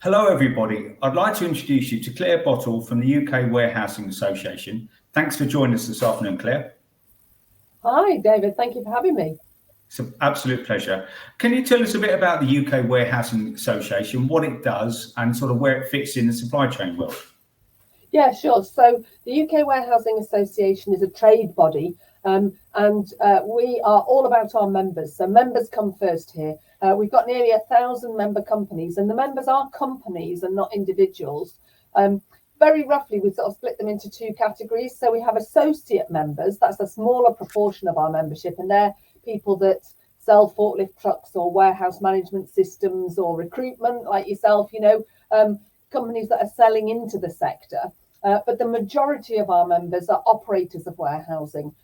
Hello, everybody. I'd like to introduce you to Clare Bottle from the UK Warehousing Association. Thanks for joining us this afternoon, Clare. Hi, David. Thank you for having me. It's an absolute pleasure. Can you tell us a bit about the UK Warehousing Association, what it does, and sort of where it fits in the supply chain world? Yeah, sure. So the UK Warehousing Association is a trade body, and we are all about our members. So members come first here. We've got nearly 1,000 member companies, and the members are companies and not individuals. Very roughly, we sort of split them into two categories. So we have associate members. That's a smaller proportion of our membership, and they're people that sell forklift trucks or warehouse management systems or recruitment, like yourself, companies that are selling into the sector. But the majority of our members are operators of warehousing.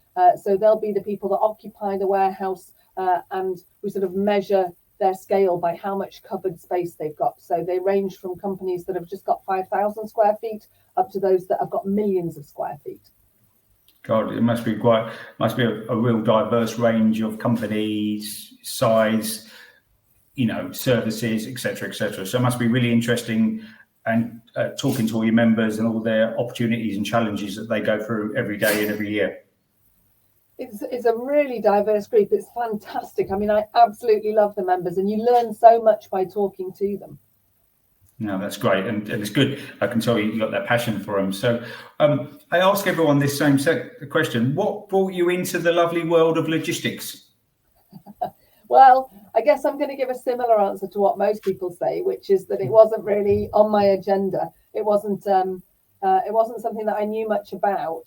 So they'll be the people that occupy the warehouse, and we sort of measure their scale by how much covered space they've got. So they range from companies that have just got 5,000 square feet up to those that have got millions of square feet. God, it must be a real diverse range of companies, size, services, etc., etc. So it must be really interesting and talking to all your members and all their opportunities and challenges that they go through every day and every year. It's a really diverse group. It's fantastic. I mean, I absolutely love the members, and you learn so much by talking to them. No, that's great, and it's good. I can tell you've got that passion for them. So I ask everyone this same question: what brought you into the lovely world of logistics? Well, I guess I'm going to give a similar answer to what most people say, which is that it wasn't really on my agenda. It wasn't something that I knew much about.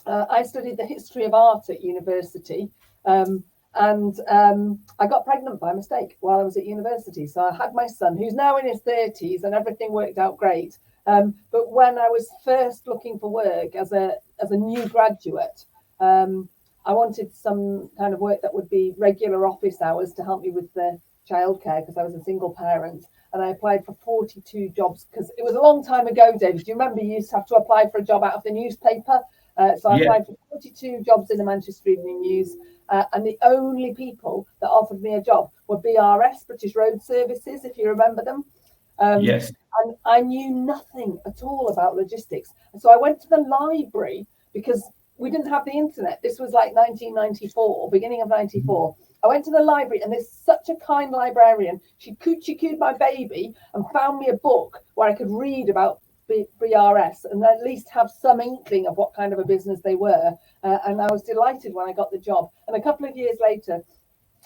I studied the history of art at university, and I got pregnant by mistake while I was at university. So I had my son, who's now in his 30s, and everything worked out great. But when I was first looking for work as a new graduate, I wanted some kind of work that would be regular office hours to help me with the childcare, because I was a single parent. And I applied for 42 jobs, because it was a long time ago, David. Do you remember you used to have to apply for a job out of the newspaper? So I applied for 42 jobs in the Manchester Evening News, and the only people that offered me a job were BRS, British Road Services, if you remember them. Yes. And I knew nothing at all about logistics. And so I went to the library, because we didn't have the internet. This was like 1994, beginning of 94. I went to the library, and there's such a kind librarian. She cooed my baby and found me a book where I could read about BRS and at least have some inkling of what kind of a business they were. And I was delighted when I got the job. And a couple of years later,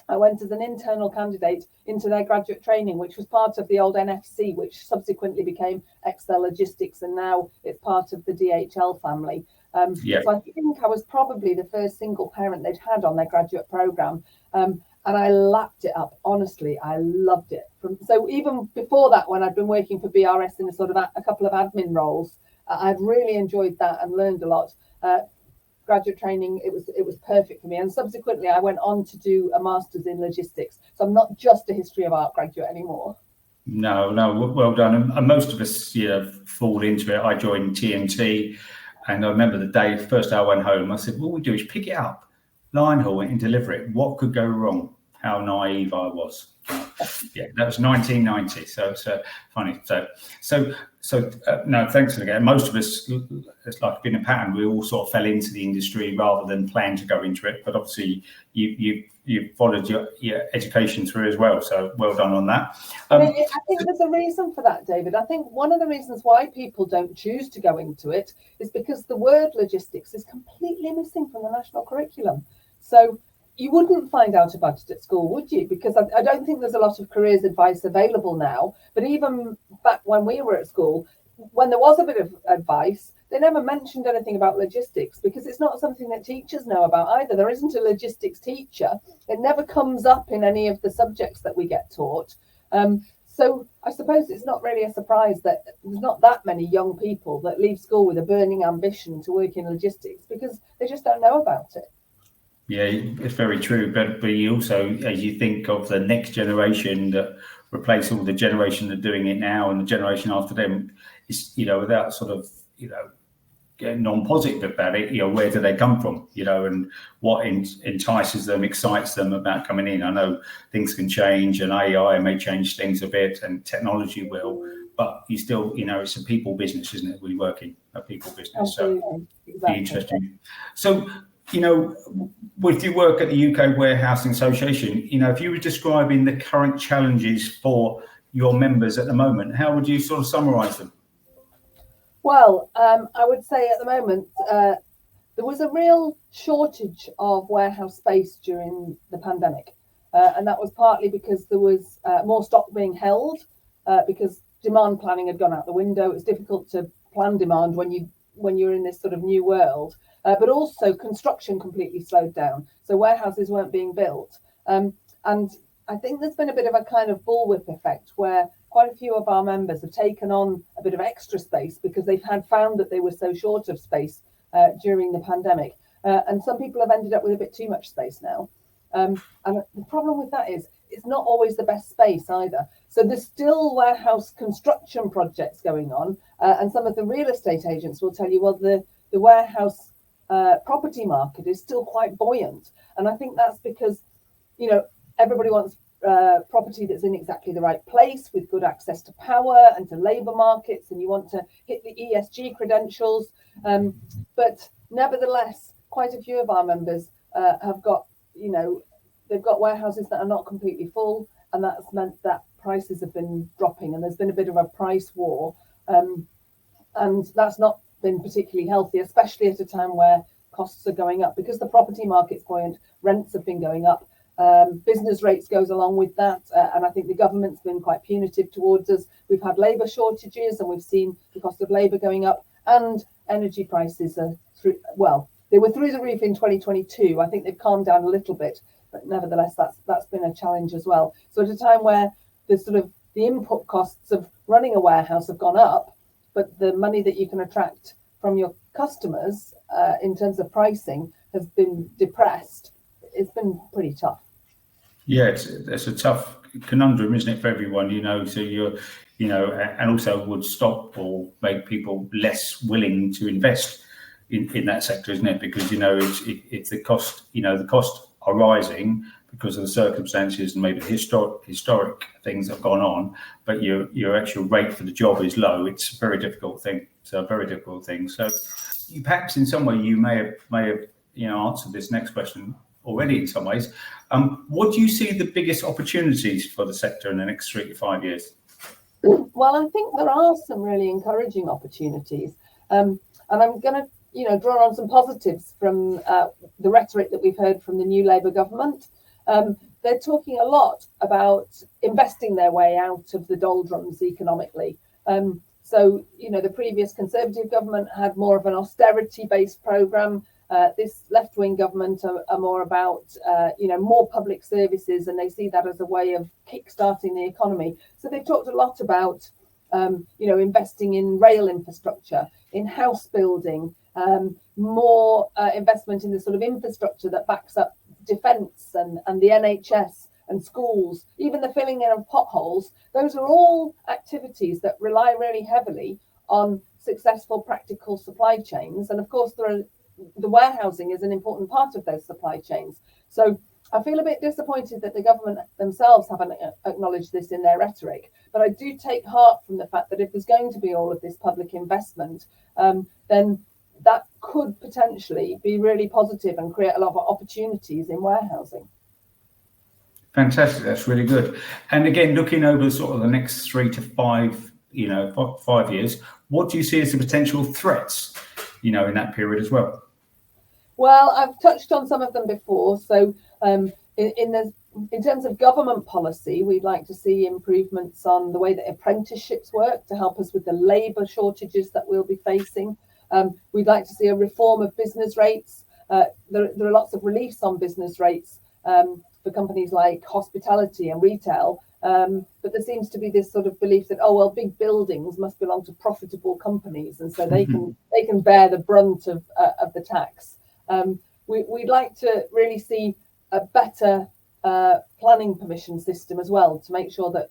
I went as an internal candidate into their graduate training, which was part of the old NFC, which subsequently became Excel Logistics, and now it's part of the DHL family. So I think I was probably the first single parent they'd had on their graduate program. And I lapped it up. Honestly, I loved it. So even before that, when I'd been working for BRS in a couple of admin roles, I've really enjoyed that and learned a lot. Graduate training, it was perfect for me. And subsequently, I went on to do a master's in logistics. So I'm not just a history of art graduate anymore. No, well done. And most of us, fall into it. I joined TNT, and I remember the first day I went home, I said, what we do is pick it up, line haul it and deliver it. What could go wrong? How naive I was. Yeah, that was 1990. So it's funny. So no, thanks again. Most of us, it's like been a pattern. We all sort of fell into the industry rather than plan to go into it. But obviously, you followed your education through as well. So well done on that. I think there's a reason for that, David. I think one of the reasons why people don't choose to go into it is because the word logistics is completely missing from the national curriculum. So you wouldn't find out about it at school, would you? Because I don't think there's a lot of careers advice available now. But even back when we were at school, when there was a bit of advice, they never mentioned anything about logistics, because it's not something that teachers know about either. There isn't a logistics teacher. It never comes up in any of the subjects that we get taught. So I suppose it's not really a surprise that there's not that many young people that leave school with a burning ambition to work in logistics, because they just don't know about it. Yeah, it's very true. But you also, as you think of the next generation that replace all the generation that are doing it now and the generation after them, is without sort of getting non-positive about it, where do they come from? And what entices them, excites them about coming in. I know things can change, and AI may change things a bit, and technology will. but you still, it's a people business, isn't it? We work in a people business. Absolutely. So Exactly. interesting. So, with your work at the UK Warehousing Association, if you were describing the current challenges for your members at the moment, how would you sort of summarise them? Well, I would say at the moment, there was a real shortage of warehouse space during the pandemic. And that was partly because there was more stock being held because demand planning had gone out the window. It's difficult to plan demand when you're in this sort of new world. But also construction completely slowed down. So warehouses weren't being built. And I think there's been a bit of a kind of bullwhip effect where quite a few of our members have taken on a bit of extra space because they've found that they were so short of space during the pandemic. And some people have ended up with a bit too much space now. And the problem with that is it's not always the best space either. So there's still warehouse construction projects going on. And some of the real estate agents will tell you, well, the warehouse property market is still quite buoyant. And I think that's because, everybody wants property that's in exactly the right place with good access to power and to labour markets, and you want to hit the ESG credentials. But nevertheless, quite a few of our members have got, they've got warehouses that are not completely full, and that's meant that prices have been dropping, and there's been a bit of a price war. And that's not been particularly healthy, especially at a time where costs are going up because the property market's buoyant, rents have been going up. Business rates goes along with that, and I think the government's been quite punitive towards us. We've had labour shortages, and we've seen the cost of labour going up, and energy prices are they were through the roof in 2022. I think they've calmed down a little bit, but nevertheless, that's been a challenge as well. So at a time where the input costs of running a warehouse have gone up, but the money that you can attract from your customers in terms of pricing has been depressed, it's been pretty tough. Yeah, it's a tough conundrum, isn't it, for everyone? So you're, and also would stop or make people less willing to invest in that sector, isn't it? Because it's the cost. The costs are rising because of the circumstances and maybe the historic things that have gone on. But your actual rate for the job is low. It's a very difficult thing. So you perhaps in some way you may have answered this next question already in some ways. What do you see the biggest opportunities for the sector in the next 3 to 5 years? Well, I think there are some really encouraging opportunities. And I'm going to, draw on some positives from the rhetoric that we've heard from the new Labour government. They're talking a lot about investing their way out of the doldrums economically. So, the previous Conservative government had more of an austerity-based programme. This left-wing government are more about, more public services, and they see that as a way of kickstarting the economy. So they've talked a lot about, investing in rail infrastructure, in house building, more investment in the sort of infrastructure that backs up defence and the NHS and schools, even the filling in of potholes. Those are all activities that rely really heavily on successful practical supply chains. And of course, the warehousing is an important part of those supply chains. So I feel a bit disappointed that the government themselves haven't acknowledged this in their rhetoric. But I do take heart from the fact that if there's going to be all of this public investment, then that could potentially be really positive and create a lot of opportunities in warehousing. Fantastic. That's really good. And again, looking over sort of the next 3 to 5, 5 years, what do you see as the potential threats, in that period as well? Well, I've touched on some of them before. So in terms of government policy, we'd like to see improvements on the way that apprenticeships work to help us with the labour shortages that we'll be facing. We'd like to see a reform of business rates. There are lots of reliefs on business rates for companies like hospitality and retail. But there seems to be this sort of belief that, big buildings must belong to profitable companies, and so they can bear the brunt of the tax. We'd like to really see a better planning permission system as well to make sure that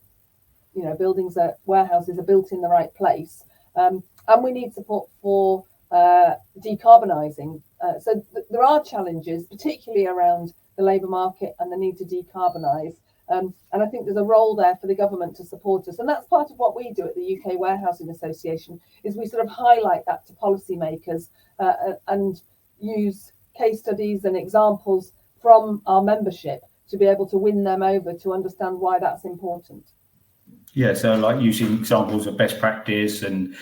warehouses are built in the right place. And we need support for decarbonising. So there are challenges, particularly around the labour market and the need to decarbonise. And I think there's a role there for the government to support us. And that's part of what we do at the UK Warehousing Association, is we sort of highlight that to policymakers and use case studies and examples from our membership to be able to win them over to understand why that's important. Yeah, so like using examples of best practice and,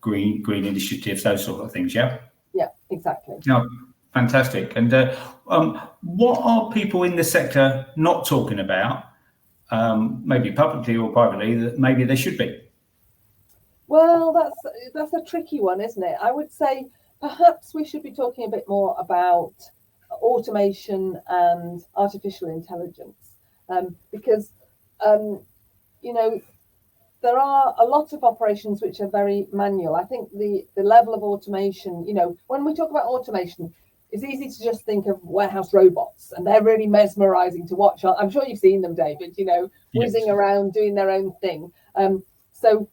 green initiatives, those sort of things, yeah? Yeah, exactly. No, fantastic. And what are people in the sector not talking about, maybe publicly or privately, that maybe they should be? Well, that's a tricky one, isn't it? I would say perhaps we should be talking a bit more about automation and artificial intelligence, because there are a lot of operations which are very manual. I think the level of automation, when we talk about automation, it's easy to just think of warehouse robots, and they're really mesmerizing to watch. I'm sure you've seen them, David, whizzing around doing their own thing. So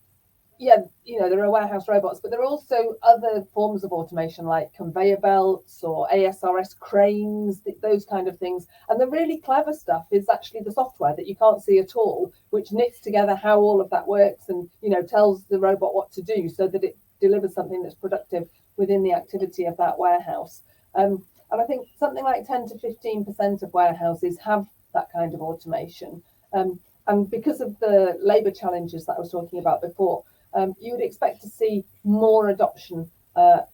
yeah, there are warehouse robots, but there are also other forms of automation like conveyor belts or ASRS cranes, those kind of things. And the really clever stuff is actually the software that you can't see at all, which knits together how all of that works and, tells the robot what to do so that it delivers something that's productive within the activity of that warehouse. And I think something like 10 to 15% of warehouses have that kind of automation. And because of the labour challenges that I was talking about before, you would expect to see more adoption of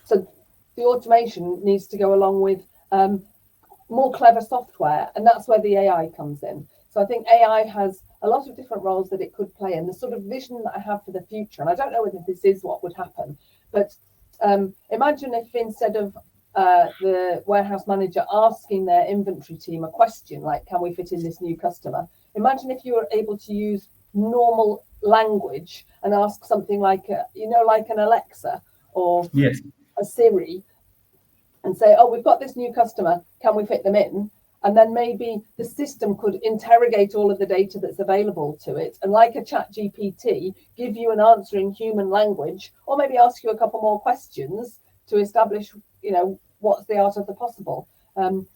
so the automation needs to go along with more clever software, and that's where the AI comes in. So I think AI has a lot of different roles that it could play, and the sort of vision that I have for the future, and I don't know whether this is what would happen, but imagine if instead of the warehouse manager asking their inventory team a question like, can we fit in this new customer? Imagine if you were able to use normal language and ask something like, like an Alexa or yes, a Siri, and say, oh, we've got this new customer, can we fit them in? And then maybe the system could interrogate all of the data that's available to it, and like a chat GPT, give you an answer in human language, or maybe ask you a couple more questions to establish, what's the art of the possible. And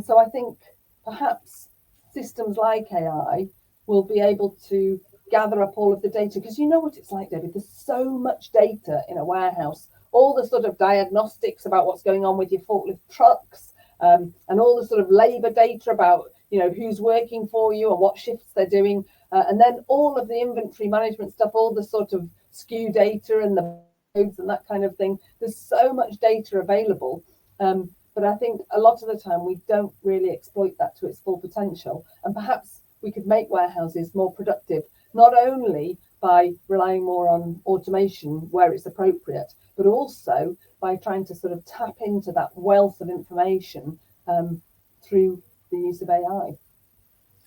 so I think perhaps systems like AI will be able to gather up all of the data, because you know what it's like, David, there's so much data in a warehouse, all the sort of diagnostics about what's going on with your forklift trucks, and all the sort of labour data about, who's working for you and what shifts they're doing. And then all of the inventory management stuff, all the sort of SKU data and the codes and that kind of thing. There's so much data available. But I think a lot of the time we don't really exploit that to its full potential. And perhaps we could make warehouses more productive, not only by relying more on automation where it's appropriate, but also by trying to sort of tap into that wealth of information through the use of AI.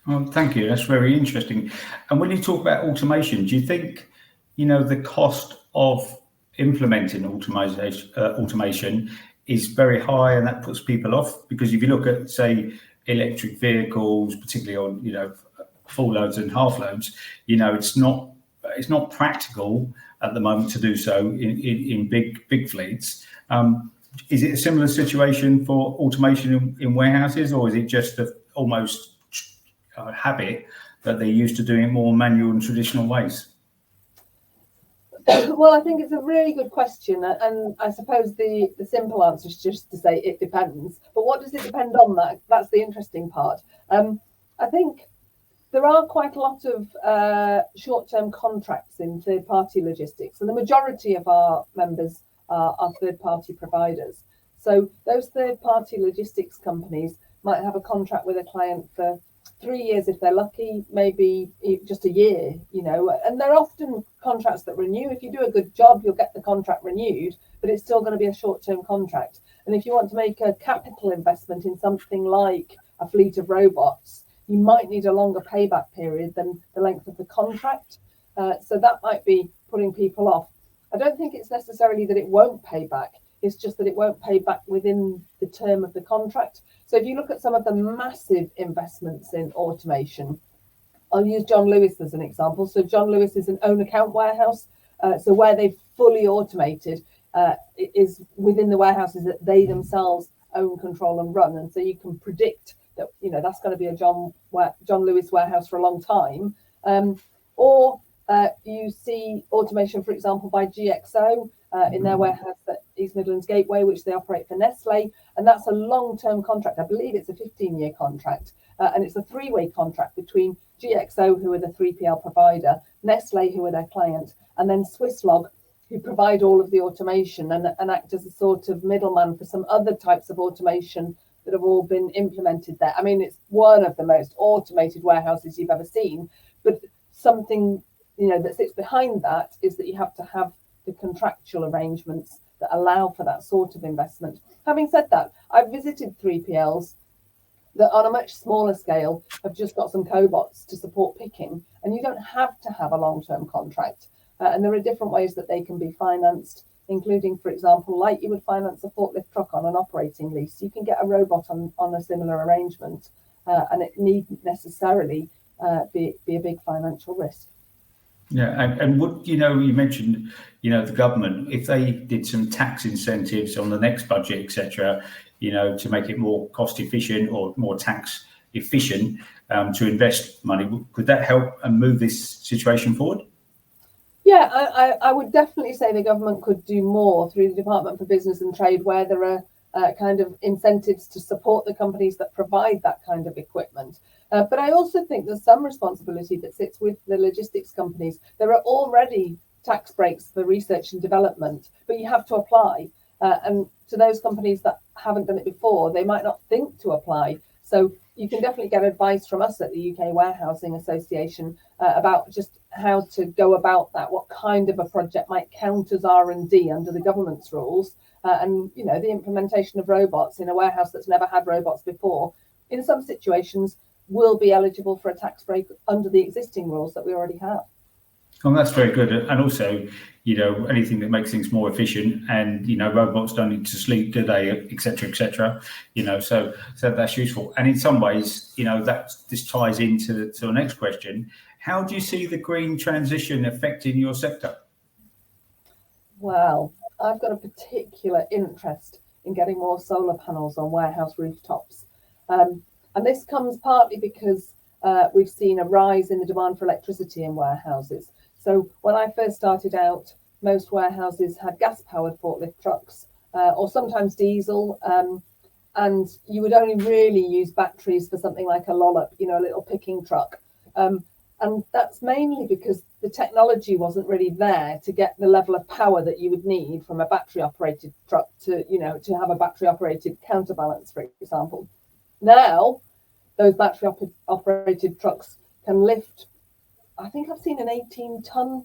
Well, thank you. That's very interesting. And when you talk about automation, do you think, the cost of implementing automation is very high, and that puts people off? Because if you look at, say, electric vehicles, particularly on, full loads and half loads, it's not practical at the moment to do so in big fleets. Is it a similar situation for automation in warehouses, or is it just almost a habit that they're used to doing more manual and traditional ways? Well, I think it's a really good question, and I suppose the simple answer is just to say it depends. But what does it depend on? That's the interesting part. I think there are quite a lot of short-term contracts in third-party logistics, and the majority of our members are third-party providers. So those third-party logistics companies might have a contract with a client for 3 years if they're lucky, maybe just a year, and they're often contracts that renew. If you do a good job, you'll get the contract renewed, but it's still going to be a short-term contract. And if you want to make a capital investment in something like a fleet of robots, you might need a longer payback period than the length of the contract. So that might be putting people off. I don't think it's necessarily that it won't pay back. It's just that it won't pay back within the term of the contract. So if you look at some of the massive investments in automation, I'll use John Lewis as an example. So John Lewis is an own account warehouse. So where they've fully automated, is within the warehouses that they themselves own, control, and run, and so you can predict that that's going to be a John Lewis warehouse for a long time. Or you see automation, for example, by GXO in their warehouse at East Midlands Gateway, which they operate for Nestle, and that's a long-term contract. I believe it's a 15-year contract, and it's a three-way contract between GXO, who are the 3PL provider, Nestle, who are their client, and then Swisslog, who provide all of the automation and act as a sort of middleman for some other types of automation that have all been implemented there. I mean, it's one of the most automated warehouses you've ever seen, but something that sits behind that is that you have to have the contractual arrangements that allow for that sort of investment. Having said that, I've visited 3PLs that on a much smaller scale have just got some cobots to support picking, and you don't have to have a long-term contract. And there are different ways that they can be financed, including, for example, like you would finance a forklift truck on an operating lease. You can get a robot on a similar arrangement, and it needn't necessarily be a big financial risk. Yeah, and what you mentioned, the government, if they did some tax incentives on the next budget, etc., to make it more cost efficient or more tax efficient to invest money, could that help and move this situation forward? Yeah, I would definitely say the government could do more through the Department for Business and Trade, where there are kind of incentives to support the companies that provide that kind of equipment. But I also think there's some responsibility that sits with the logistics companies. There are already tax breaks for research and development, but you have to apply. And to those companies that haven't done it before, they might not think to apply. So you can definitely get advice from us at the UK Warehousing Association about just how to go about that, what kind of a project might count as R&D under the government's rules, and the implementation of robots in a warehouse that's never had robots before, in some situations, will be eligible for a tax break under the existing rules that we already have. Oh, that's very good. And also, anything that makes things more efficient, and robots don't need to sleep, do they, etc., etc. So that's useful. And in some ways, this ties into the next question. How do you see the green transition affecting your sector? Well, I've got a particular interest in getting more solar panels on warehouse rooftops. And this comes partly because we've seen a rise in the demand for electricity in warehouses. So when I first started out, most warehouses had gas-powered forklift trucks, or sometimes diesel, and you would only really use batteries for something like a lollop, a little picking truck. And that's mainly because the technology wasn't really there to get the level of power that you would need from a battery-operated truck to have a battery-operated counterbalance, for example. Now, those battery-operated trucks can lift, I think I've seen an 18-ton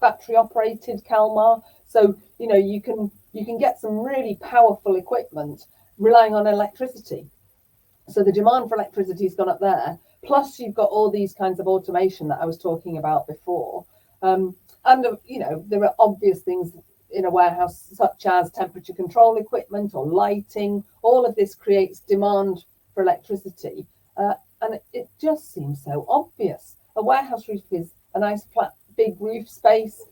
battery-operated Kalmar. So, you can get some really powerful equipment relying on electricity. So the demand for electricity has gone up there. Plus, you've got all these kinds of automation that I was talking about before. And, there are obvious things in a warehouse, such as temperature control equipment or lighting. All of this creates demand for electricity. And it just seems so obvious. A warehouse roof is a nice flat, big roof space.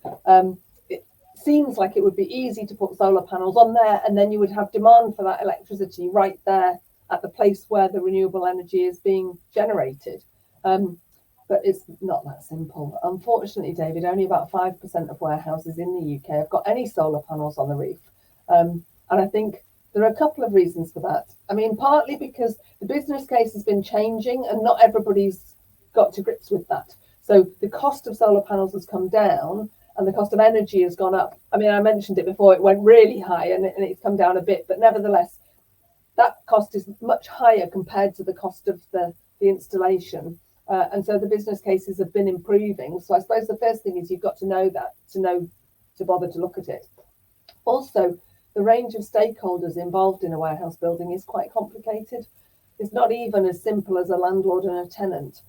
It seems like it would be easy to put solar panels on there, and then you would have demand for that electricity right there at the place where the renewable energy is being generated. But it's not that simple. Unfortunately, David, only about 5% of warehouses in the UK have got any solar panels on the roof. And I think there are a couple of reasons for that. I mean, partly because the business case has been changing and not everybody's got to grips with that. So the cost of solar panels has come down and the cost of energy has gone up. I mean, I mentioned it before, it went really high and it's come down a bit, but nevertheless, that cost is much higher compared to the cost of the installation. And so the business cases have been improving. So I suppose the first thing is you've got to know that, to bother to look at it. Also, the range of stakeholders involved in a warehouse building is quite complicated. It's not even as simple as a landlord and a tenant.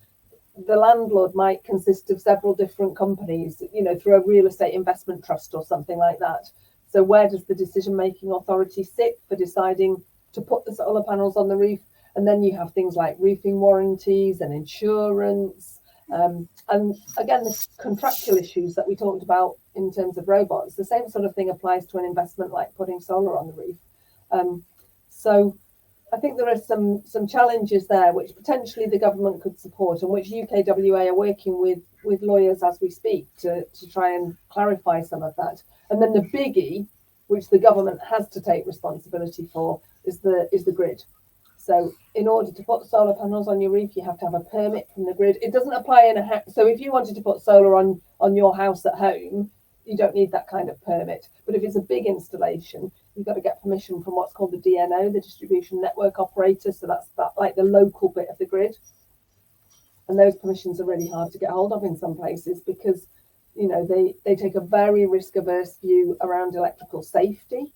The landlord might consist of several different companies, through a real estate investment trust or something like that. So where does the decision-making authority sit for deciding to put the solar panels on the roof? And then you have things like roofing warranties and insurance. And again, the contractual issues that we talked about in terms of robots, the same sort of thing applies to an investment like putting solar on the roof. So I think there are some challenges there which potentially the government could support, and which UKWA are working with lawyers as we speak to try and clarify some of that. And then the biggie, which the government has to take responsibility for, is the grid. So in order to put solar panels on your roof, you have to have a permit from the grid. It doesn't apply in a house. So if you wanted to put solar on your house at home, you don't need that kind of permit. But if it's a big installation, you've got to get permission from what's called the DNO, the distribution network operator. So that's like the local bit of the grid. And those permissions are really hard to get hold of in some places because, you know, they take a very risk-averse view around electrical safety,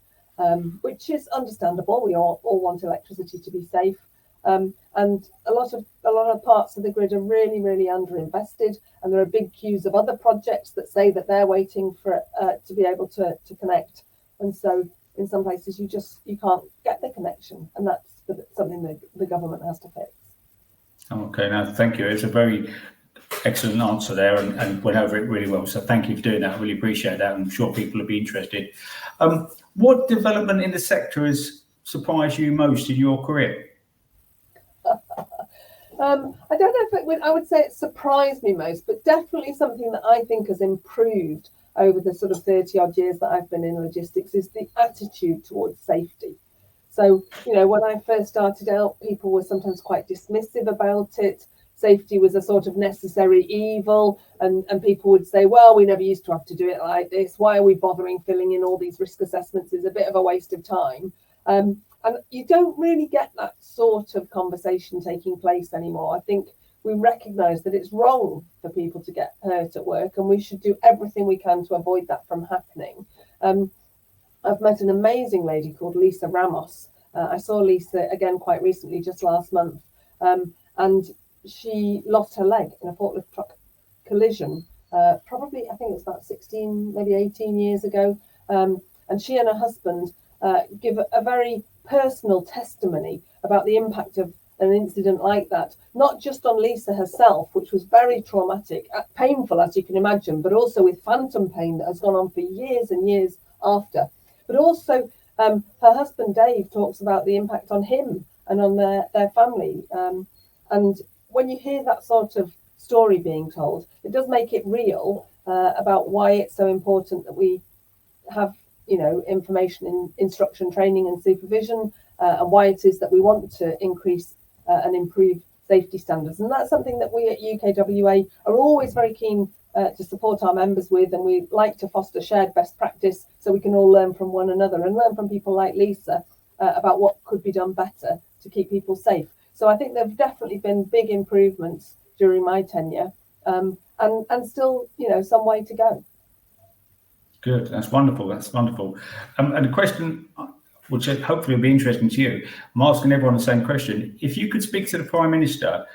which is understandable. We all want electricity to be safe. And a lot of parts of the grid are really, really underinvested, and there are big queues of other projects that say that they're waiting for to be able to connect. And so in some places you can't get the connection, and that's something that the government has to fix. Okay, now thank you. It's a very excellent answer there, and went over it really well. So thank you for doing that. I really appreciate that. I'm sure people will be interested. What development in the sector has surprised you most in your career? I don't know if I would say it surprised me most, but definitely something that I think has improved over the sort of 30 odd years that I've been in logistics is the attitude towards safety. So, you know, when I first started out, people were sometimes quite dismissive about it. Safety was a sort of necessary evil, and people would say, well, we never used to have to do it like this. Why are we bothering filling in all these risk assessments? It's a bit of a waste of time. And you don't really get that sort of conversation taking place anymore. I think we recognise that it's wrong for people to get hurt at work, and we should do everything we can to avoid that from happening. I've met an amazing lady called Lisa Ramos. I saw Lisa again quite recently, just last month, and she lost her leg in a forklift truck collision, probably, I think it was about 16, maybe 18 years ago. And she and her husband give a very personal testimony about the impact of an incident like that, not just on Lisa herself, which was very traumatic, painful as you can imagine, but also with phantom pain that has gone on for years and years after. But also her husband Dave talks about the impact on him and on their family. And when you hear that sort of story being told, it does make it real about why it's so important that we have, you know, information in instruction, training and supervision, and why it is that we want to increase and improve safety standards. And that's something that we at UKWA are always very keen to support our members with, and we like to foster shared best practice so we can all learn from one another and learn from people like Lisa about what could be done better to keep people safe. So I think there have definitely been big improvements during my tenure, and still, you know, some way to go. Good, that's wonderful. That's wonderful. And a question which hopefully will be interesting to you. I'm asking everyone the same question. If you could speak to the Prime Minister,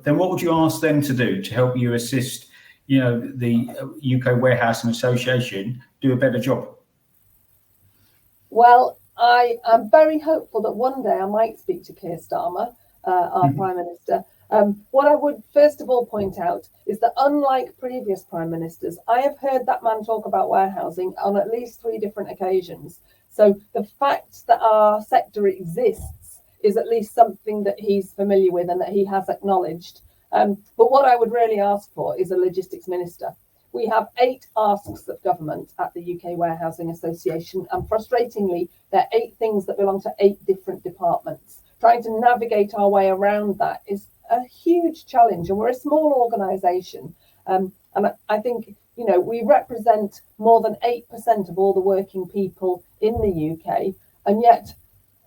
then what would you ask them to do to help you assist, you know, the UK Warehousing Association do a better job? Well, I am very hopeful that one day I might speak to Keir Starmer, our Prime Minister. What I would first of all point out is that unlike previous Prime Ministers, I have heard that man talk about warehousing on at least 3 different occasions. So the fact that our sector exists is at least something that he's familiar with and that he has acknowledged. But what I would really ask for is a logistics minister. We have 8 asks of government at the UK Warehousing Association, and frustratingly, there are 8 things that belong to 8 different departments. Trying to navigate our way around that is a huge challenge, and we're a small organisation. And I think, you know, we represent more than 8% of all the working people in the UK, and yet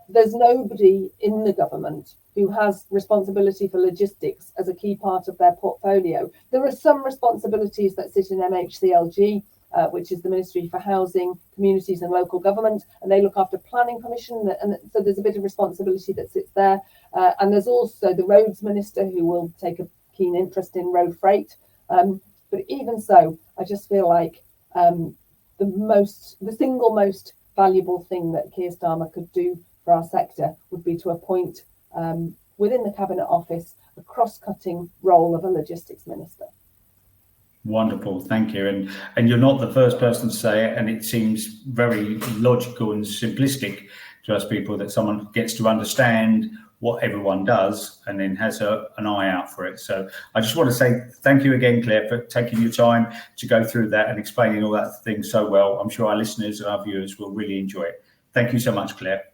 there's nobody in the government who has responsibility for logistics as a key part of their portfolio. There are some responsibilities that sit in MHCLG, which is the Ministry for Housing, Communities and Local Government, and they look after planning permission, and so there's a bit of responsibility that sits there. And there's also the Roads Minister, who will take a keen interest in road freight. But even so, I just feel like the single most valuable thing that Keir Starmer could do for our sector would be to appoint within the Cabinet Office a cross-cutting role of a logistics minister. Wonderful, thank you. And you're not the first person to say it, and it seems very logical and simplistic to us people that someone gets to understand what everyone does and then has an eye out for it. So I just want to say thank you again, Claire, for taking your time to go through that and explaining all that thing so well. I'm sure our listeners and our viewers will really enjoy it. Thank you so much, Claire.